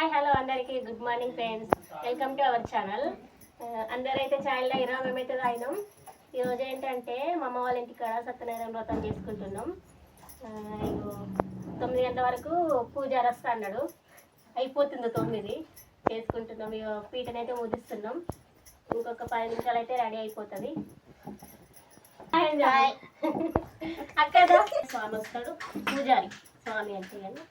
Hi hello అందరికీ good morning friends, welcome to our channel. అందరైతే ఛానల్లో ఇరవై మేమైతే తాగినాం. ఈరోజు ఏంటంటే మా అమ్మ వాళ్ళ ఇంటికాడ సత్యనారాయణ వ్రతం చేసుకుంటున్నాం. 9 గంటల వరకు పూజ రస్తా అన్నాడు, అయిపోతుంది 9 చేసుకుంటున్నాం. పీటనైతే ముదిస్తున్నాం, ఇంకొక 10 నిమిషాలు అయితే రెడీ అయిపోతుంది. అక్కడ స్వామి వస్తాడు, పూజారి స్వామి అంటే కానీ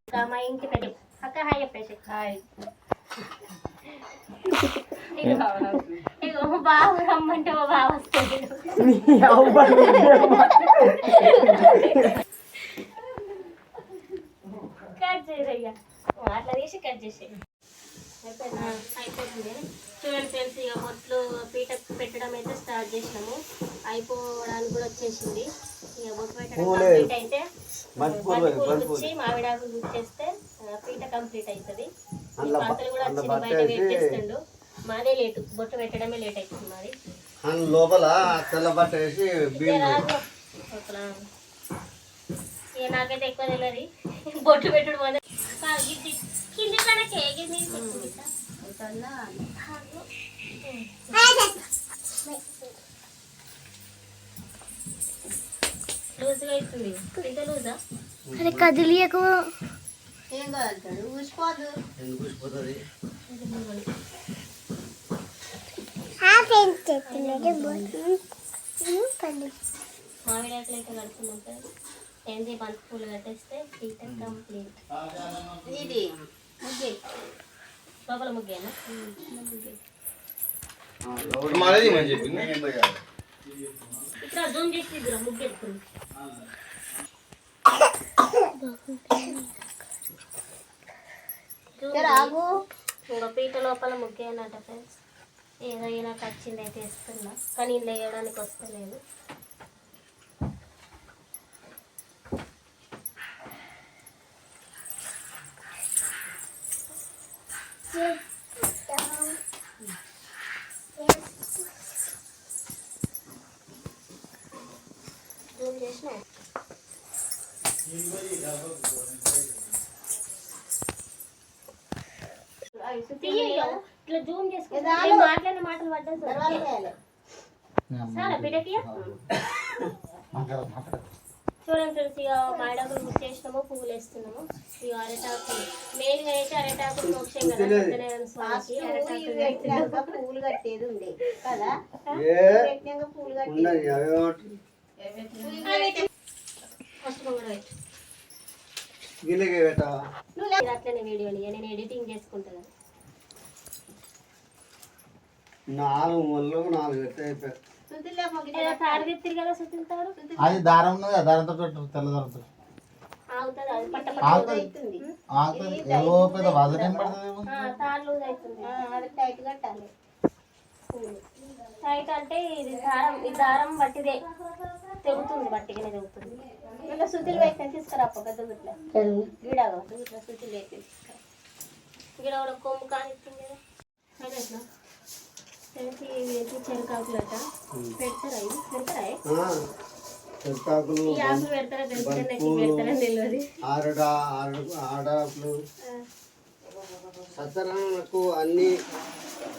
ఇంకా మా ఇంటి పెద్ద అక్క హాయ్ చెప్పేసి హాయ్. ఇగో బావ రమ్మంటే మా బావ వస్తుంది. కట్ చేయరయ్యా, అట్లా తీసి కట్ చేసే అయిపోతుంది. చూడండి ఫ్రెండ్స్, ఇక బొట్లు పీట పెట్టడం అయితే స్టార్ట్ చేసినాము, అయిపోవడానికి కూడా వచ్చేసింది. ఇక బొట్టు పెట్టడం కంప్లీట్ అయితే వచ్చి మామిడాకులు గుచ్చేస్తే పీట కంప్లీట్ అవుతుంది. పాత్రలు కూడా వచ్చి బయట వెయిట్ చేస్తుండు. మాదే లేటు, బొట్టు పెట్టడమే లేట్ అవుతుంది మాది. లోపల తెల్ల బట్ట వేసి ఇక నాకైతే ఎక్కువ తెలియదు బొట్టు పెట్టుడు పోతే కింది కనకే లూజ్గా అవుతుంది. ఇంత లూజా అరే కదిలియకు, ఏం కలుగుతాడు ఊసిపోదు. మామిడాకులు అయితే కడుతున్నాం సార్. ఏంటి బంతి పూలు కట్టేస్తే పీట కంప్లీట్. ఇది ముగ్గే లోపల ముగ్గేనా? ఇక్కడ జూమ్ చేసి ఇద్దరు ముగ్గు ఎత్తుకుంది. ఇంకా పీట లోపల ముగ్గేనట ఫ్రెండ్స్. ఏదో నాకు వచ్చింది అయితే వేస్తున్నా, కానీ ఇంట్లో వేయడానికి వస్తలేదు. జూమ్ చేసిన ఇట్లా జూమ్ చేసుకుంటే మాట్లాడిన మాటలు పడ్డాయి సార్ పిటకి. చూడండి ఫ్రెండ్స్, ఇక మామిడాకులు బుక్ చేసినాము, పువ్వులు వేస్తున్నాము. ఇక అరటాకులు మెయిన్గా అయితే అరటాకులు మోక్షం కదా స్వామికి. అరటాకులు పూలు కట్టేది ఉండే కదా, పూలు అట్లనే వీడియోని నేను ఎడిటింగ్ చేసుకుంటాను. 4 తాడు తెత్తిరి కదా సుతింటాడు, అది దారం ఉన్నది, దారంతో తెల్ల దారంతో ఆగుతుంది. అది పట్ట తాడు లూజ్ అవుతుంది. అది టైట్ కట్టాలి. టైట్ అంటే ఇది దారం, ఈ దారం బట్టిదే తెగుతుంది, బట్టిగానే తెగుతుంది. ఇట్లా సుతులు వేసి తీసుకురా పెద్ద గుట్ల గీడగా ఇట్లా సుతులు వేసి తీసుకురా. గీడ కూడా కొమ్ము కానిస్తుంది కదా అట్లా తెలిసి చెరుకాకులు అట పెడతారా, ఇది పెడతారా? ఈ ఆకులు పెడతారా పెడతారని తెలియదు. ఆడాకులు సత్యనారాయణకు అన్ని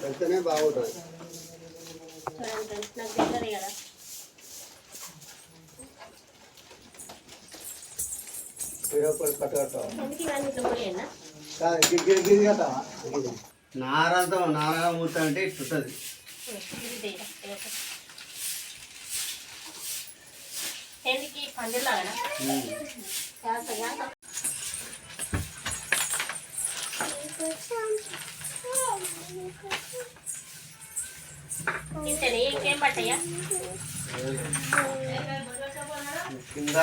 పెడితేనే బాగుంటుంది. చూడండి ఫ్రెండ్స్, నాకు తెలియదు కదా. నారాయణ మూత అంటే ఇట్లుంటుంది. ఎందుకు పండులాగా ఇంతనే ఇంకేం పట్టయ్యా కింద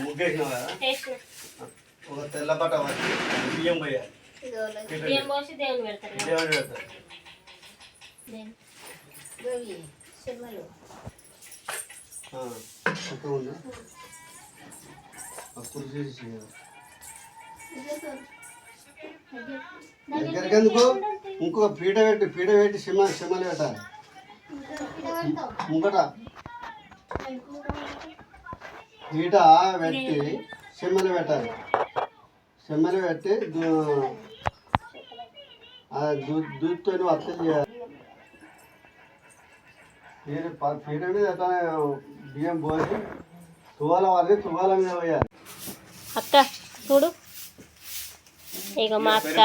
ముగ్గేసినావు కదా, ఒక తెల్ల బట్ట వచ్చి బియ్యం పోయాలి. బియ్యం పోసి దేవుని పెడతారు. దేవుని పెడతారు. దగ్గరికి ఎందుకు ఇంకో పీట పెట్టి సిమ్మలు పెట్టాలి. ముంగట పీట పెట్టి చెమ్మలు పెట్టాలి. చెమ్మలు పెట్టి దూదితో వత్తలు చేయాలి. పీట మీద ఎట్లా బియ్యం పోసి తువాల వారి తువాల మీద పోయాలి. అక్క చూడు, ఇక మా అక్క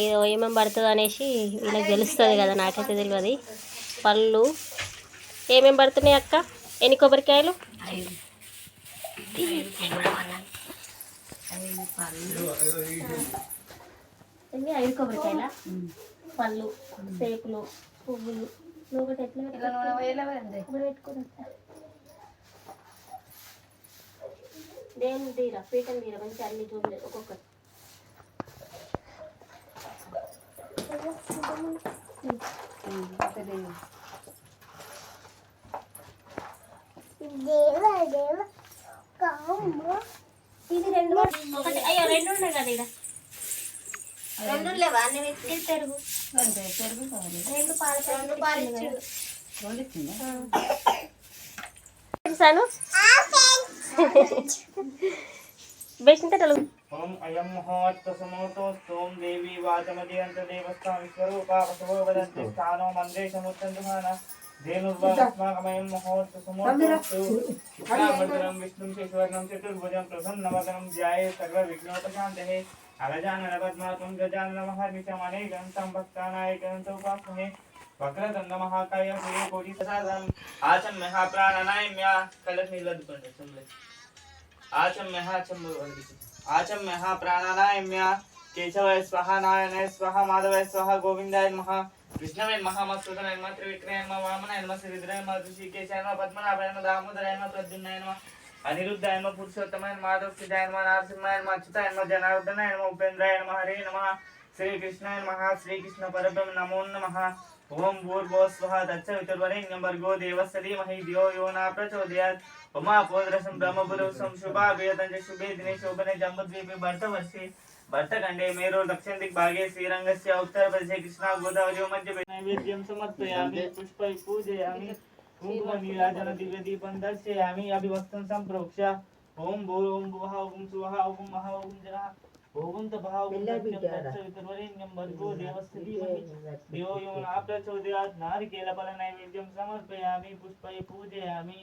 ఏదో ఏమేమి పడుతుంది అనేసి వీళ్ళకి తెలుస్తుంది కదా, నాకైతే తెలియదు. పళ్ళు ఏమేమి పడుతున్నాయి అక్క? ఎన్ని కొబ్బరికాయలు? 5 కొబ్బరికాయల పళ్ళు, సేపులు, పువ్వులు. ఒకటి ఎట్లా పెట్టుకుని దేవుని తీరా, పీటలు తీరా, మంచి అన్ని చూడలేదు ఒక్కొక్కటి. ఇది రెండు ఒకటి, అయ్యో రెండు ఉన్నాయి కదా ఇక్కడ. రెండు లేవా అన్ని ఇది పెరుగు, రెండు పాలు ఇచ్చిండు. సాను బేసింతలు ఓం అయం మహోత్త సమోతోస్తోం దేవి వాచమదియంత దేవస్థాన విశ్వరూపా వసవో వదంతి స్థానో మందేశముత్తందుమాన ధేనుర్వాస్మాకమయం మహోత్త సమోతోస్తు విష్ణుం విష్ణుం శేషవర్ణం చతుర్భుజం ప్రసన్నవదనం ధ్యాయే సర్వ విఘ్నోపశాంతయే అగజానన పద్మాకం గజానన మహర్నిశం అనేకం సంభక్తానాయకం తోపాస్మహే వక్రతుండ మహాకాయ సూర్యకోటి సదాం ఆచమ్య ప్రాణానాయమ్య కలశ నీళ్ళదుకోండి చెంబు ఆచమ్య చెంబు ఆచమ్య ప్రాణానాయమ్య కేశవాయ స్వహ నారాయణాయ స్వహ మాధవాయ స్వహ గోవిందాయ నమః విష్ణవే నమః మధుసూదనాయ నమః త్రివిక్రమాయ నమః వామనాయ నమః శ్రీధరాయ నమః ఋషికేశాయ నమః పద్మనాభాయ నమః దామోదరాయ నమః ప్రద్యుమ్నాయ నమః అనిరుద్ధాయ నమః పురుషోత్తమాయ నమః మాధవసిద్ధాయ నమః నరసింహాయ నమః అచ్యుతాయ నమః జనార్దనాయ నమః ఉపేంద్రాయ నమః హరే నమః శ్రీకృష్ణాయ నమః శ్రీకృష్ణ పరబ్రహ్మ నమో నమః ఓం భూర్భువస్వః తత్సవితుర్వరేణ్యం భర్గో దేవస్య ధీమహి ధియో యో న ప్రచోదయాత్ ఉమాపోద్రసం బ్రహ్మపురుషం శుభాభియతం శుభే దినే శోభనే జంబద్వీపే భర్తవర్షే భర్తఖండే మేరో దక్షిణ దిగ్భాగే శ్రీరంగస్య ఉత్తరప్రదేశే కృష్ణా గోదావరి మధ్య నైవేద్యం సమర్పయామి పుష్పై పూజయామి కుంకుమ నీరాజన దివ్య దీపం దర్శయామి అభివస్తం సంప్రోక్ష్య ఓం భూం భువః ఓం సువః ఓం మహా ఓం జనః ఓం తపః ఓం తత్సవితుర్వరేణ్యం భర్గో దేవస్య ధీమహి ధియో యో న ప్రచోదయాత్ నారికేళఫల నైవేద్యం సమర్పయామి పుష్పై పూజయామి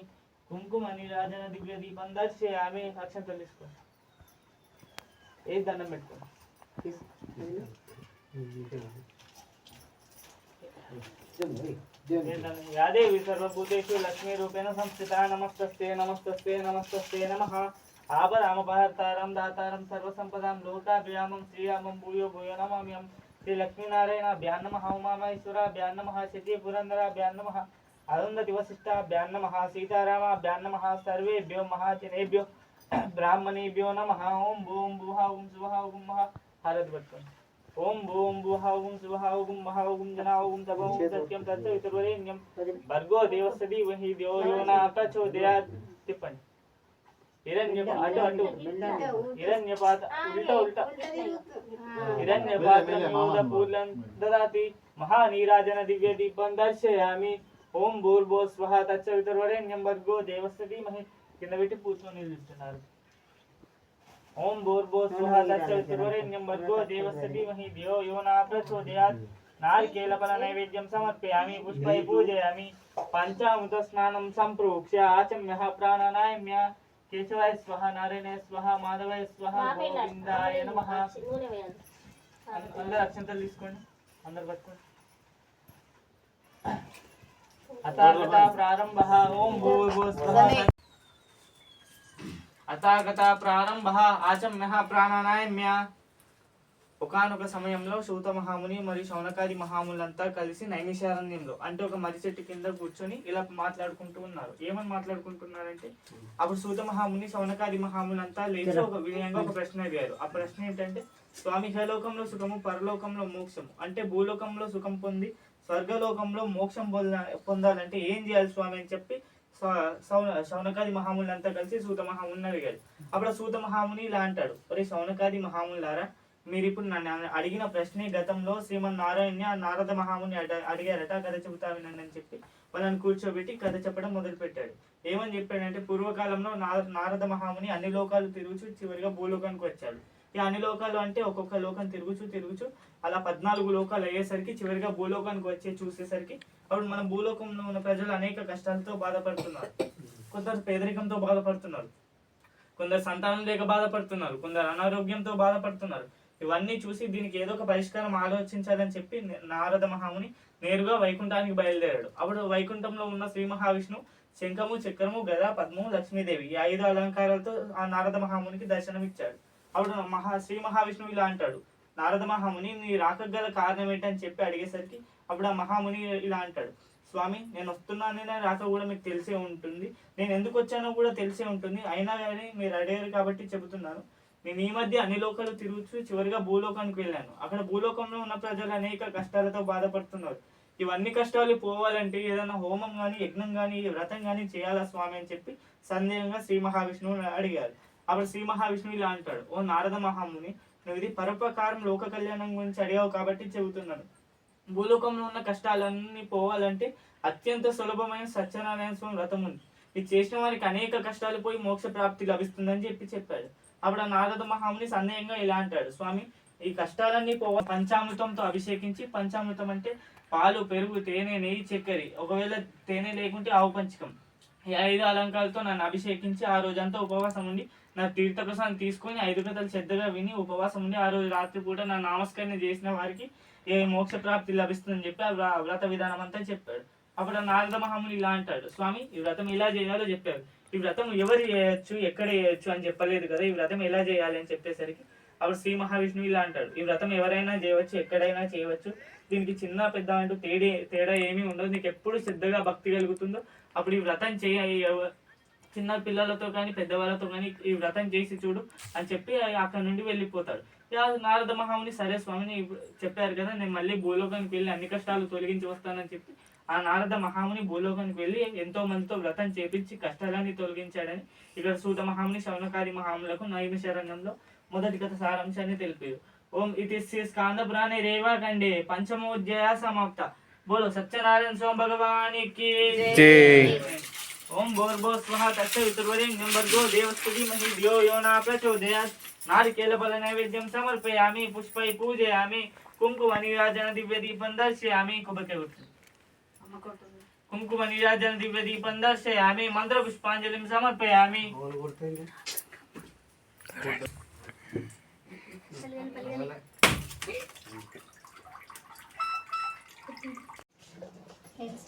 కుంకుమ నీరాజన దివ్య దీపం దర్శయామి. అక్షంతలు తీసుకో, ఏ దండం పెట్టుకో. యాదేవి సర్వభూతేషు లక్ష్మీ రూపేణ సంస్థితా నమస్తస్తే నమస్తస్తే నమస్తస్తే నమః ఆపదామపహర్తారం దాతారం సర్వసంపదాం లోకాభిరామం శ్రీరామం భూయో భూయో నమామ్యం. శ్రీ లక్ష్మీనారాయణాభ్యాం నమః ఉమామహేశ్వరాభ్యాం నమః సిద్ధి పురందరాభ్యాం నమః అరుంధతి వశిష్టాభ్యాం నమః సీతారామాభ్యాం నమః సర్వేభ్యో మహాజనేభ్యో బ్రాహ్మణేభ్యో నమః. ఓం భూం భువః ఓం సువః ఓం మహా హారతి పట్టుకోండి. ఓం భూం భువః ఓం సువః ఓం మహా ఓం జనా ఓం తపః ఓం సత్యం తత్సవితుర్వరేణ్యం భర్గో దేవస్య ధీమహి ధియో యో న ప్రచోదయాత్. తిప్పండి. అటు అటు హిరణ్యపాత ఉల్టా ఉల్టా హిరణ్యపాత మూల పూలం దదాతి మహానీరాజన దివ్య దీపం దర్శయామి. ఓం భూర్భువస్వః తత్సవితుర్వరేణ్యం భర్గో దేవస్య ధీమహి. కింద పెట్టి పూర్చొని నిలుస్తున్నారు. ఓం భూర్భువస్వః తత్సవితుర్వరేణ్యం భర్గో దేవస్య ధీమహి ధియో యో న ప్రచోదయాత్. నారికేళఫల నైవేద్యం సమర్పయామి పుష్పై పూజయామి పంచామృత స్నానం సంప్రోక్ష్య ఆచమ్య ప్రాణానాయమ్య కేశవాయ స్వహ నారాయణాయ స్వహ మాధవాయ స్వహ గోవిందాయ నమః. అందరు అక్షంతలు తీసుకోండి, అందరు పట్టుకోండి. అథాగత ప్రారంభః ఓం భూర్భువస్వః అథాగత ప్రారంభః ఆచమ్య ప్రాణానాయమ్య. ఒకానొక సమయంలో సూత మహాముని మరియు శౌనకాది మహాములంతా కలిసి నైమిషారణ్యంలో అంటే ఒక మర్రి చెట్టు కింద కూర్చొని ఇలా మాట్లాడుకుంటూ ఉన్నారు. ఏమని మాట్లాడుకుంటున్నారంటే, అప్పుడు సూత మహాముని శౌనకాది మహాములంతా లేచి ఒక వినయంగా ఒక ప్రశ్న అడిగారు. ఆ ప్రశ్న ఏంటంటే, స్వామి ఇహలోకంలో సుఖము పరలోకంలో మోక్షము అంటే భూలోకంలో సుఖం పొంది స్వర్గలోకంలో మోక్షం పొందాలంటే ఏం చేయాలి స్వామి అని చెప్పి శౌనకాది మహాములంతా కలిసి సూత మహాముని అడిగారు. అప్పుడు సూత మహాముని ఇలా అంటాడు, ఒరే శౌనకాది మహాములారా, మీరు ఇప్పుడు నన్ను అడిగిన ప్రశ్నే గతంలో శ్రీమన్నారాయణ నారద మహాముని అడిగారట, కథ చెబుతా వినండి అని చెప్పి వాళ్ళని కూర్చోబెట్టి కథ చెప్పడం మొదలు పెట్టాడు. ఏమని చెప్పాడంటే, పూర్వకాలంలో నారద మహాముని అన్ని లోకాలు తిరుగుచు చివరిగా భూలోకానికి వచ్చాడు. ఈ అన్ని లోకాలు అంటే ఒక్కొక్క లోకం తిరుగుచు అలా 14 లోకాలు అయ్యేసరికి చివరిగా భూలోకానికి వచ్చి చూసేసరికి అప్పుడు మన భూలోకంలో ఉన్న ప్రజలు అనేక కష్టాలతో బాధపడుతున్నారు. కొందరు పేదరికంతో బాధపడుతున్నారు, కొందరు సంతానం లేక బాధపడుతున్నారు, కొందరు అనారోగ్యంతో బాధపడుతున్నారు. ఇవన్నీ చూసి దీనికి ఏదో ఒక పరిష్కారం ఆలోచించాలని చెప్పి నారద మహాముని నేరుగా వైకుంఠానికి బయలుదేరాడు. అప్పుడు వైకుంఠంలో ఉన్న శ్రీ మహావిష్ణువు శంఖము, చక్రము, గద, పద్మము, లక్ష్మీదేవి ఈ 5 అలంకారాలతో ఆ నారద మహామునికి దర్శనమిచ్చాడు. అప్పుడు శ్రీ మహావిష్ణువు ఇలా అంటాడు, నారద మహాముని నీ రాక గల కారణం ఏంటని చెప్పి అడిగేసరికి అప్పుడు ఆ మహాముని ఇలా అంటాడు, స్వామి నేను వస్తున్నానని రాక కూడా మీకు తెలిసే ఉంటుంది, నేను ఎందుకు వచ్చానో కూడా తెలిసే ఉంటుంది, అయినా కానీ మీరు అడిగారు కాబట్టి చెబుతున్నాను. నేను ఈ మధ్య అన్ని లోకాలు తిరుగుతూ చివరిగా భూలోకానికి వెళ్ళాను. అక్కడ భూలోకంలో ఉన్న ప్రజలు అనేక కష్టాలతో బాధపడుతున్నారు. ఇవన్నీ కష్టాలు పోవాలంటే ఏదైనా హోమం కానీ, యజ్ఞం కానీ, వ్రతం కానీ చేయాలా స్వామి అని చెప్పి సందేహంగా శ్రీ మహావిష్ణువు అడిగారు. అప్పుడు శ్రీ మహావిష్ణువు ఇలా అంటాడు, ఓ నారద మహాముని, నువ్వు ఇది పరోపకారం లోక కళ్యాణం గురించి అడిగావు కాబట్టి చెబుతున్నాను. భూలోకంలో ఉన్న కష్టాలన్నీ పోవాలంటే అత్యంత సులభమైన సత్యనారాయణ స్వామి వ్రతం ఉంది. ఇది చేసిన వారికి అనేక కష్టాలు పోయి మోక్ష ప్రాప్తి లభిస్తుందని చెప్పాడు. అప్పుడు ఆ నారద మహాముని సందేహంగా ఇలా అంటాడు, స్వామి ఈ కష్టాలన్నీ పోవ పంచామృతంతో అభిషేకించి, పంచామృతం అంటే పాలు, పెరుగు, తేనె, నెయ్యి, చక్కెర, ఒకవేళ తేనె లేకుంటే ఆవు పంచకం, ఈ 5 అలంకారాలతో నన్ను అభిషేకించి ఆ రోజంతా ఉపవాసం ఉండి నా తీర్థప్రసాదం తీసుకొని 5 కథలు శ్రద్ధగా విని ఉపవాసం ఉండి ఆ రోజు రాత్రిపూట నా నామస్కరణ చేసిన వారికి ఏ మోక్ష ప్రాప్తి లభిస్తుందని చెప్పి ఆ వ్రత విధానం అంతా చెప్పాడు. అప్పుడు నారద మహాముని ఇలా అంటాడు, స్వామి ఈ వ్రతం ఎలా చేయాలో చెప్పారు, ఈ వ్రతం ఎవరు చేయొచ్చు, ఎక్కడ చేయొచ్చు అని చెప్పలేదు కదా, ఈ వ్రతం ఎలా చేయాలి అని చెప్పేసరికి అప్పుడు శ్రీ మహావిష్ణువు ఇలా అంటాడు, ఈ వ్రతం ఎవరైనా చేయవచ్చు, ఎక్కడైనా చేయవచ్చు, దీనికి చిన్న పెద్ద అంటూ తేడా ఏమీ ఉండదు, నీకు ఎప్పుడు శ్రద్ధగా భక్తి కలుగుతుందో అప్పుడు ఈ వ్రతం చిన్న పిల్లలతో కానీ పెద్దవాళ్ళతో కానీ ఈ వ్రతం చేసి చూడు అని చెప్పి అక్కడ నుండి వెళ్ళిపోతాడు. నారద మహాముని సరే స్వామిని చెప్పారు కదా, నేను మళ్ళీ భూలోకానికి వెళ్ళి అన్ని కష్టాలు తొలగించి వస్తానని చెప్పి ఆ నారద మహాముని భూలోకానికి వెళ్ళి ఎంతో మందితో వ్రతం చేపించి కష్టాలన్నీ తొలగించాడని ఇక్కడ సూత మహాముని శౌనకాది మహాములకు నైమిషారణ్యంలో మొదటి కథ సారాంశాన్ని తెలిపారు. ఓం ఇది స్కంద పురాణే రేవాఖండే పంచమోధ్యాయ సమాప్త. బోలో సత్యనారాయణ స్వామి భగవానికి జై. ఓం భూర్భువ స్వః తత్సవితుర్వరేణ్యం భర్గో దేవस्य धीमहि धियो यो न प्रचोदयात्. नारिकेलफल नैवेद्यं समर्पयामि, पुष्पै पूजयामि, कुङ्कुमनिराजन दिव्यदीपं दर्शयामि. कुङ्कुमनिराजन दिव्यदीपं दर्शयामि, मन्त्रपुष्पाञ्जलिं समर्पयामि.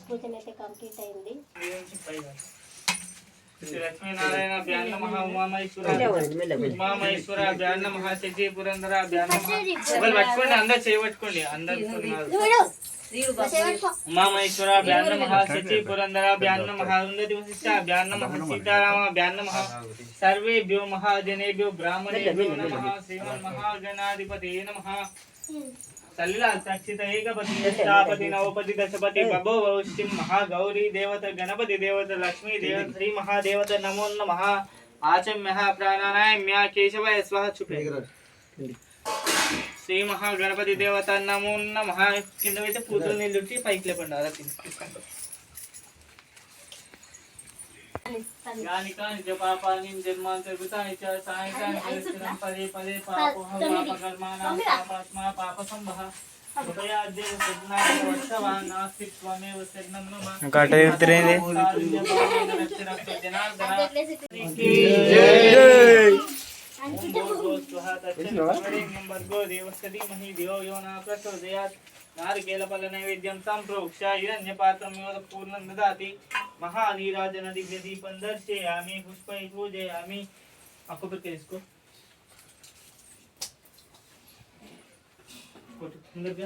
పూజన అయితే కంప్లీట్ అయింది. లక్ష్మీనారాయణ బ్యాన్న మహా ఉమామహేశ్వర బ్యాన్న మహా శక్తి పురంధర బ్యాన్న మహా పట్టుకోండి, అందరు చేయబట్టుకోండి, అందరు ఉమామహేశ్వర బ్యాన్న మహా శక్తి పురంధర బ్యాన్న మహా ఉన్నతి వశిష్ట బ్యాన్న మహా సీతారామ బ్యాన్న మహా సర్వేభ్యో మహాజనేభ్యో బ్రాహ్మణేభ్యో నమః. శ్రీమన్ మహాగణాధిపతే నమః. సల్లా సక్షిత ఏకపతి అష్టాపతి నవపతి దశపతి బభో వౌష్టిం మహాగౌరీ దేవత గణపతి దేవత లక్ష్మీ దేవత శ్రీ మహాదేవత నమో నమః. ఆచమ్య ప్రాణాయామ్య కేశవాయ స్వః. చుపే శ్రీ మహాగణపతి దేవత నమో నమః. కింద పెట్టి పూతులు నిల్లుట్టి పైకి లేపండి. అలా తీసుకుంటాం. యాని కాని జపాపాని జన్మాంతర్గతాని చ సాయంకాని పరిస్థితం పదే పదే పాపోహం పాపకర్మాణం పాపాత్మా పాపసంభః. ఉపయాద్య సజ్ఞాన వర్షవాన్ నాస్తిత్వమేవ శరణం నమః. కటే ఉత్తరేంది జనార్దన భర్గో దేవस्य धीमहि धियो यो न प्रचोदयात्. नारिकेलफल नैवेद्यं सम्प्रोक्ष्य हिरण्यपात्रं पूर्णं ददाति. महानीराजन दिव्यदीपं दर्शयामि, पुष्पै पूजयामि. आपको पर इसको अंदर को